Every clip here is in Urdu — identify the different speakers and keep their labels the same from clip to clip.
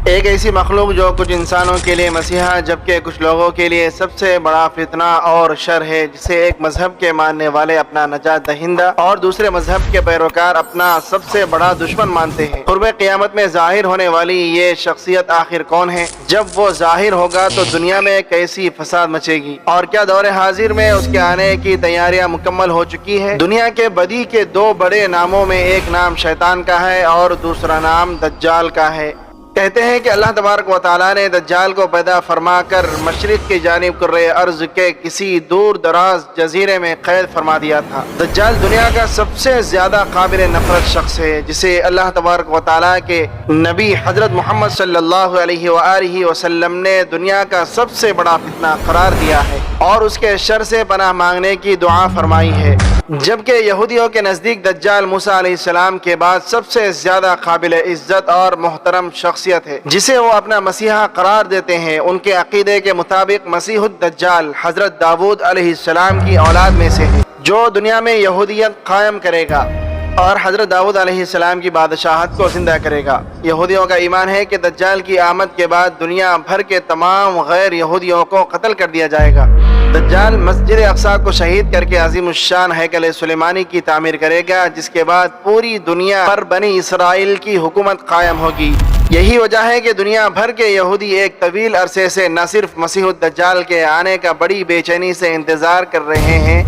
Speaker 1: ایک ایسی مخلوق جو کچھ انسانوں کے لیے مسیحا جبکہ کچھ لوگوں کے لیے سب سے بڑا فتنہ اور شر ہے، جسے ایک مذہب کے ماننے والے اپنا نجات دہندہ اور دوسرے مذہب کے پیروکار اپنا سب سے بڑا دشمن مانتے ہیں۔ قرب قیامت میں ظاہر ہونے والی یہ شخصیت آخر کون ہے؟ جب وہ ظاہر ہوگا تو دنیا میں کیسی فساد مچے گی، اور کیا دور حاضر میں اس کے آنے کی تیاریاں مکمل ہو چکی ہے؟ دنیا کے بدی کے دو بڑے ناموں میں ایک نام شیطان کا ہے اور دوسرا نام دجال کا ہے۔ کہتے ہیں کہ اللہ تبارک و تعالیٰ نے دجال کو پیدا فرما کر مشرق کی جانب کرۂ ارض کے کسی دور دراز جزیرے میں قید فرما دیا تھا۔ دجال دنیا کا سب سے زیادہ قابل نفرت شخص ہے، جسے اللہ تبارک و تعالیٰ کے نبی حضرت محمد صلی اللہ علیہ وآلہ وسلم نے دنیا کا سب سے بڑا فتنہ قرار دیا ہے اور اس کے شر سے پناہ مانگنے کی دعا فرمائی ہے۔ جبکہ یہودیوں کے نزدیک دجال موسیٰ علیہ السلام کے بعد سب سے زیادہ قابل عزت اور محترم شخصیت ہے، جسے وہ اپنا مسیحا قرار دیتے ہیں۔ ان کے عقیدے کے مطابق مسیح الدجال حضرت داؤد علیہ السلام کی اولاد میں سے ہے، جو دنیا میں یہودیت قائم کرے گا اور حضرت داؤد علیہ السلام کی بادشاہت کو زندہ کرے گا۔ یہودیوں کا ایمان ہے کہ دجال کی آمد کے بعد دنیا بھر کے تمام غیر یہودیوں کو قتل کر دیا جائے گا۔ دجال مسجد اقصی کو شہید کر کے عظیم الشان ہیکل سلیمانی کی تعمیر کرے گا، جس کے بعد پوری دنیا پر بنی اسرائیل کی حکومت قائم ہوگی۔ یہی وجہ ہے کہ دنیا بھر کے یہودی ایک طویل عرصے سے نہ صرف مسیح الدجال کے آنے کا بڑی بے چینی سے انتظار کر رہے ہیں،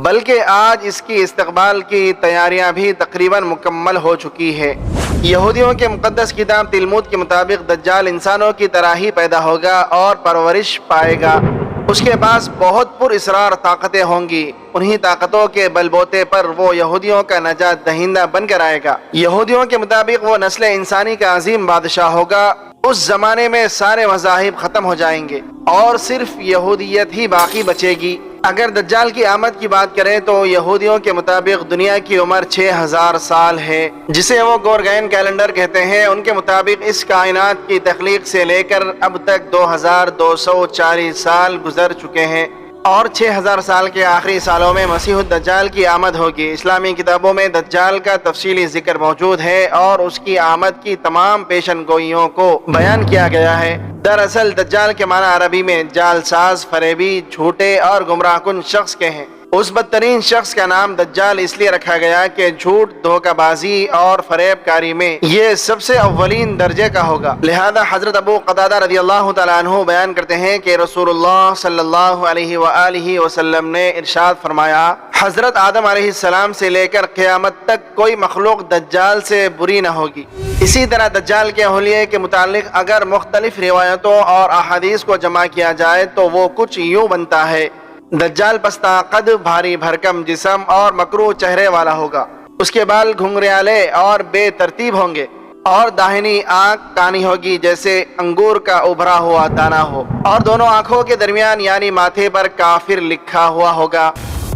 Speaker 1: بلکہ آج اس کی استقبال کی تیاریاں بھی تقریباً مکمل ہو چکی ہے۔ یہودیوں کے مقدس کتاب تلمود کے مطابق دجال انسانوں کی طرح ہی پیدا ہوگا اور پرورش پائے گا۔ اس کے پاس بہت پر اسرار طاقتیں ہوں گی، انہی طاقتوں کے بل بوتے پر وہ یہودیوں کا نجات دہندہ بن کر آئے گا۔ یہودیوں کے مطابق وہ نسل انسانی کا عظیم بادشاہ ہوگا۔ اس زمانے میں سارے مذاہب ختم ہو جائیں گے اور صرف یہودیت ہی باقی بچے گی۔ اگر دجال کی آمد کی بات کریں تو یہودیوں کے مطابق دنیا کی عمر 6000 سال ہے، جسے وہ گورگین کیلنڈر کہتے ہیں۔ ان کے مطابق اس کائنات کی تخلیق سے لے کر اب تک 2240 سال گزر چکے ہیں اور 6000 سال کے آخری سالوں میں مسیح الدجال کی آمد ہوگی۔ اسلامی کتابوں میں دجال کا تفصیلی ذکر موجود ہے اور اس کی آمد کی تمام پیشن گوئیوں کو بیان کیا گیا ہے۔ دراصل دجال کے معنی عربی میں جال ساز، فریبی، جھوٹے اور گمراہ کن شخص کے ہیں۔ اس بدترین شخص کا نام دجال اس لیے رکھا گیا کہ جھوٹ، دھوکہ بازی اور فریب کاری میں یہ سب سے اولین درجے کا ہوگا۔ لہذا حضرت ابو قتادہ رضی اللہ تعالیٰ عنہ بیان کرتے ہیں کہ رسول اللہ صلی اللہ علیہ وآلہ وسلم نے ارشاد فرمایا، حضرت آدم علیہ السلام سے لے کر قیامت تک کوئی مخلوق دجال سے بری نہ ہوگی۔ اسی طرح دجال کے حلیے کے متعلق اگر مختلف روایتوں اور احادیث کو جمع کیا جائے تو وہ کچھ یوں بنتا ہے: دجال پستہ قد، بھاری بھرکم جسم اور مکروہ چہرے والا ہوگا۔ اس کے بال گھنگریالے اور بے ترتیب ہوں گے اور داہنی آنکھ کانی ہوگی جیسے انگور کا ابھرا ہوا دانہ ہو، اور دونوں آنکھوں کے درمیان یعنی ماتھے پر کافر لکھا ہوا ہوگا۔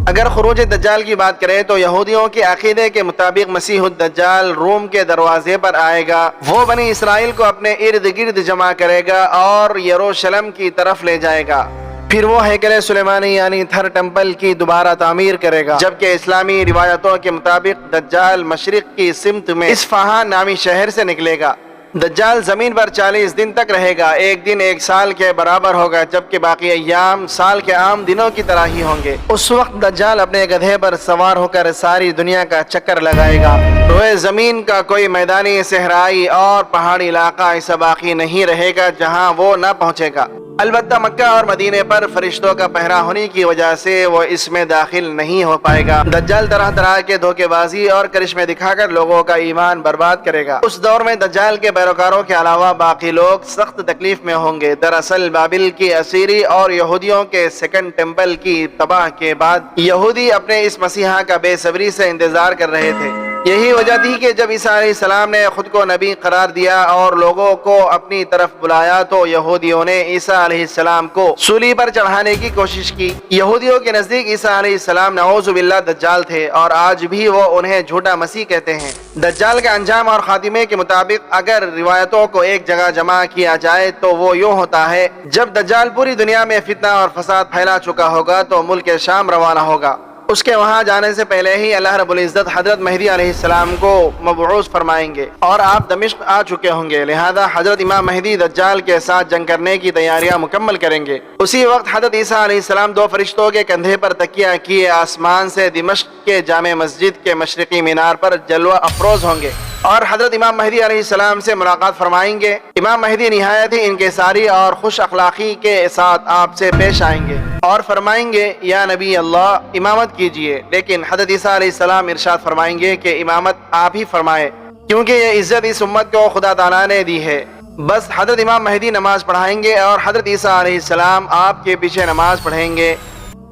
Speaker 1: اگر خروج دجال کی بات کریں تو یہودیوں کے عقیدے کے مطابق مسیح الدجال روم کے دروازے پر آئے گا۔ وہ بنی اسرائیل کو اپنے ارد گرد جمع کرے گا اور یروشلم کی طرف لے جائے گا۔ پھر وہ ہیکل سلیمانی یعنی تھر ٹیمپل کی دوبارہ تعمیر کرے گا، جبکہ اسلامی روایتوں کے مطابق دجال مشرق کی سمت میں اصفہان نامی شہر سے نکلے گا۔ دجال زمین پر 40 دن تک رہے گا۔ ایک دن ایک سال کے برابر ہوگا، جبکہ باقی ایام سال کے عام دنوں کی طرح ہی ہوں گے۔ اس وقت دجال اپنے گدھے پر سوار ہو کر ساری دنیا کا چکر لگائے گا۔ روئے زمین کا کوئی میدانی، صحرائی اور پہاڑی علاقہ ایسا باقی نہیں رہے گا جہاں وہ نہ پہنچے گا۔ البتہ مکہ اور مدینے پر فرشتوں کا پہرا ہونے کی وجہ سے وہ اس میں داخل نہیں ہو پائے گا۔ دجال طرح طرح کے دھوکے بازی اور کرشمے دکھا کر لوگوں کا ایمان برباد کرے گا۔ اس دور میں دجال کے پیروکاروں کے علاوہ باقی لوگ سخت تکلیف میں ہوں گے۔ دراصل بابل کی اسیری اور یہودیوں کے سیکنڈ ٹیمپل کی تباہ کے بعد یہودی اپنے اس مسیحا کا بے صبری سے انتظار کر رہے تھے۔ یہی وجہ تھی کہ جب عیسیٰ علیہ السلام نے خود کو نبی قرار دیا اور لوگوں کو اپنی طرف بلایا تو یہودیوں نے عیسیٰ علیہ السلام کو سولی پر چڑھانے کی کوشش کی۔ یہودیوں کے نزدیک عیسیٰ علیہ السلام نعوذ باللہ دجال تھے اور آج بھی وہ انہیں جھوٹا مسیح کہتے ہیں۔ دجال کا انجام اور خاتمے کے مطابق اگر روایتوں کو ایک جگہ جمع کیا جائے تو وہ یوں ہوتا ہے: جب دجال پوری دنیا میں فتنہ اور فساد پھیلا چکا ہوگا تو ملک شام روانہ ہوگا اس کے وہاں جانے سے پہلے ہی اللہ رب العزت حضرت مہدی علیہ السلام کو مبعوث فرمائیں گے اور آپ دمشق آ چکے ہوں گے، لہذا حضرت امام مہدی دجال کے ساتھ جنگ کرنے کی تیاریاں مکمل کریں گے۔ اسی وقت حضرت عیسیٰ علیہ السلام دو فرشتوں کے کندھے پر تکیہ کیے آسمان سے دمشق کے جامع مسجد کے مشرقی مینار پر جلوہ افروز ہوں گے اور حضرت امام مہدی علیہ السلام سے ملاقات فرمائیں گے۔ امام مہدی نہایت ہی انکساری اور خوش اخلاقی کے ساتھ آپ سے پیش آئیں گے اور فرمائیں گے یا نبی اللہ امامت کیجئے، لیکن حضرت عیسیٰ علیہ السلام ارشاد فرمائیں گے کہ امامت آپ ہی فرمائے، کیونکہ یہ عزت اس امت کو خدا تعالیٰ نے دی ہے۔ بس حضرت امام مہدی نماز پڑھائیں گے اور حضرت عیسیٰ علیہ السلام آپ کے پیچھے نماز پڑھیں گے۔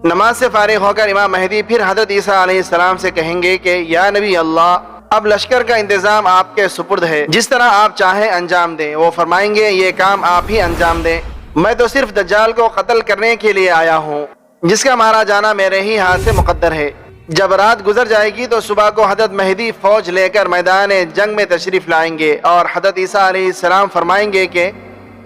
Speaker 1: نماز سے فارغ ہو کر امام مہدی پھر حضرت عیسیٰ علیہ السلام سے کہیں گے کہ یا نبی اللہ اب لشکر کا انتظام آپ کے سپرد ہے، جس طرح آپ چاہیں انجام دیں۔ وہ فرمائیں گے یہ کام آپ ہی انجام دیں، میں تو صرف دجال کو قتل کرنے کے لیے آیا ہوں، جس کا مارا جانا میرے ہی ہاتھ سے مقدر ہے۔ جب رات گزر جائے گی تو صبح کو حضرت مہدی فوج لے کر میدان جنگ میں تشریف لائیں گے اور حضرت عیسیٰ علیہ السلام فرمائیں گے کہ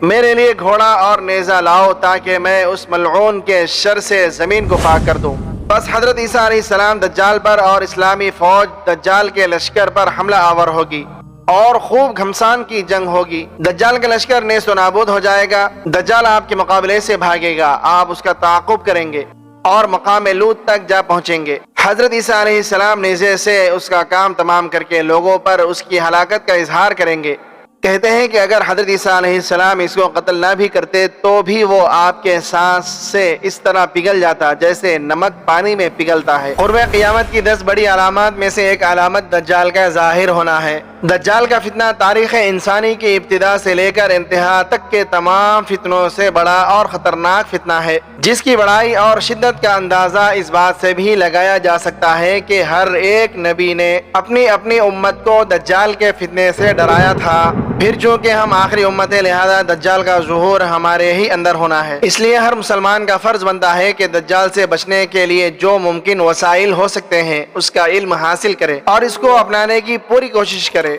Speaker 1: میرے لیے گھوڑا اور نیزہ لاؤ تاکہ میں اس ملعون کے شر سے زمین کو پاک کر دوں۔ بس حضرت عیسیٰ علیہ السلام دجال پر اور اسلامی فوج دجال کے لشکر پر حملہ آور ہوگی اور خوب گھمسان کی جنگ ہوگی۔ دجال کا لشکر نیست و نابود ہو جائے گا، دجال آپ کے مقابلے سے بھاگے گا، آپ اس کا تعاقب کریں گے اور مقام لوط تک جا پہنچیں گے۔ حضرت عیسیٰ علیہ السلام نیزے سے اس کا کام تمام کر کے لوگوں پر اس کی ہلاکت کا اظہار کریں گے۔ کہتے ہیں کہ اگر حضرت عیسیٰ علیہ السلام اس کو قتل نہ بھی کرتے تو بھی وہ آپ کے سانس سے اس طرح پگھل جاتا جیسے نمک پانی میں پگھلتا ہے۔ قرب قیامت کی 10 بڑی علامات میں سے ایک علامت دجال کا ظاہر ہونا ہے۔ دجال کا فتنہ تاریخ انسانی کی ابتدا سے لے کر انتہا تک کے تمام فتنوں سے بڑا اور خطرناک فتنہ ہے، جس کی بڑائی اور شدت کا اندازہ اس بات سے بھی لگایا جا سکتا ہے کہ ہر ایک نبی نے اپنی اپنی امت کو دجال کے فتنے سے ڈرایا تھا۔ پھر چونکہ ہم آخری امت ہے لہذا دجال کا ظہور ہمارے ہی اندر ہونا ہے، اس لیے ہر مسلمان کا فرض بنتا ہے کہ دجال سے بچنے کے لیے جو ممکن وسائل ہو سکتے ہیں اس کا علم حاصل کرے اور اس کو اپنانے کی پوری کوشش کرے۔